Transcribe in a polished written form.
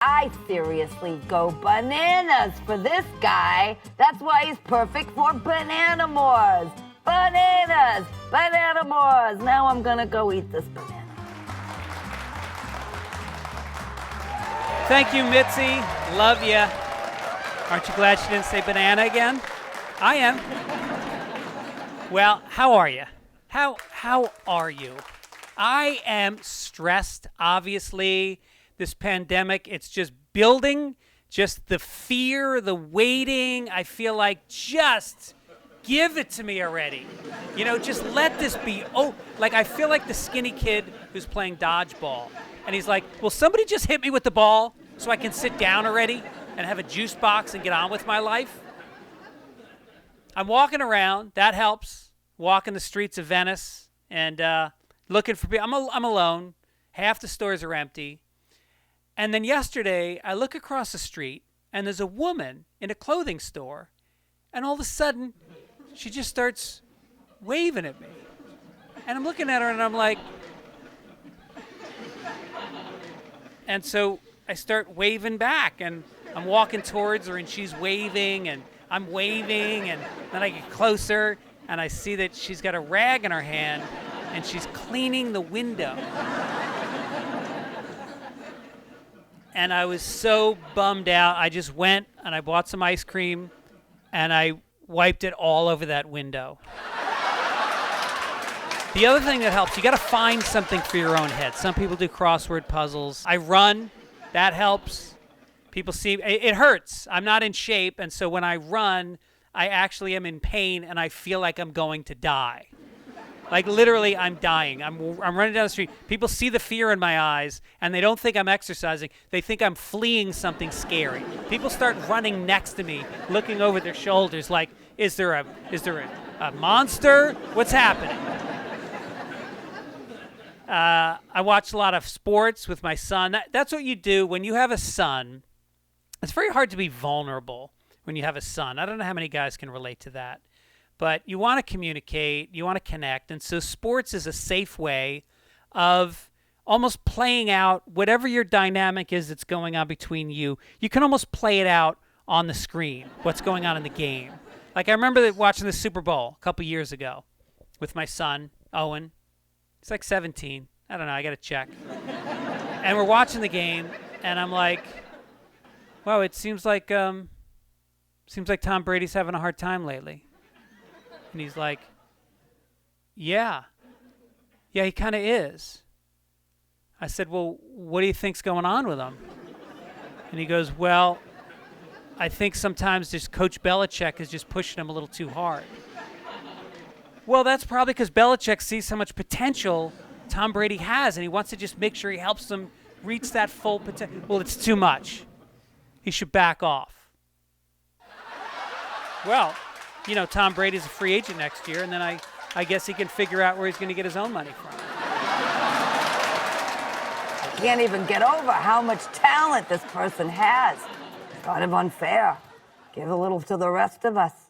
I seriously go bananas for this guy. That's why he's perfect for Bananamores. Bananas! Bananamores! Now I'm gonna go eat this banana. Thank you, Mitzy. Love ya. Aren't you glad she didn't say banana again? I am. Well, how are you? How are you? I am stressed, obviously. This pandemic, it's just building. Just the fear, the waiting. I feel like just give it to me already. You know, just let this be. Oh, like I feel like the skinny kid who's playing dodgeball. And he's like, will somebody just hit me with the ball so I can sit down already and have a juice box and get on with my life? I'm walking around. That helps. Walking the streets of Venice and looking for people. I'm alone. Half the stores are empty. And then yesterday, I look across the street, and there's a woman in a clothing store, and all of a sudden, she just starts waving at me. And I'm looking at her, and I'm like... And so I start waving back, and I'm walking towards her, and she's waving, and I'm waving, and then I get closer, and I see that she's got a rag in her hand, and she's cleaning the window. And I was so bummed out. I just went and I bought some ice cream and I wiped it all over that window. The other thing that helps, you got to find something for your own head. Some people do crossword puzzles. I run. That helps. People see it hurts. I'm not in shape. And so when I run, I actually am in pain and I feel like I'm going to die. Like literally, I'm dying. I'm running down the street. People see the fear in my eyes, and they don't think I'm exercising. They think I'm fleeing something scary. People start running next to me, looking over their shoulders, like, is there a monster? What's happening? I watch a lot of sports with my son. That's what you do when you have a son. It's very hard to be vulnerable when you have a son. I don't know how many guys can relate to that. But you want to communicate, you want to connect, and so sports is a safe way of almost playing out whatever your dynamic is that's going on between you. You can almost play it out on the screen, what's going on in the game. Like I remember watching the Super Bowl a couple years ago with my son, Owen. He's like 17. I don't know, I got to check. And we're watching the game, and I'm like, wow, it seems like Tom Brady's having a hard time lately. And he's like, yeah, he kind of is. I said, well, what do you think's going on with him? And he goes, well, I think sometimes just Coach Belichick is just pushing him a little too hard. Well, that's probably because Belichick sees how much potential Tom Brady has, and he wants to just make sure he helps him reach that full potential. Well, it's too much. He should back off. Well... You know, Tom Brady's a free agent next year, and then I guess he can figure out where he's going to get his own money from. I can't even get over how much talent this person has. Kind of unfair. Give a little to the rest of us.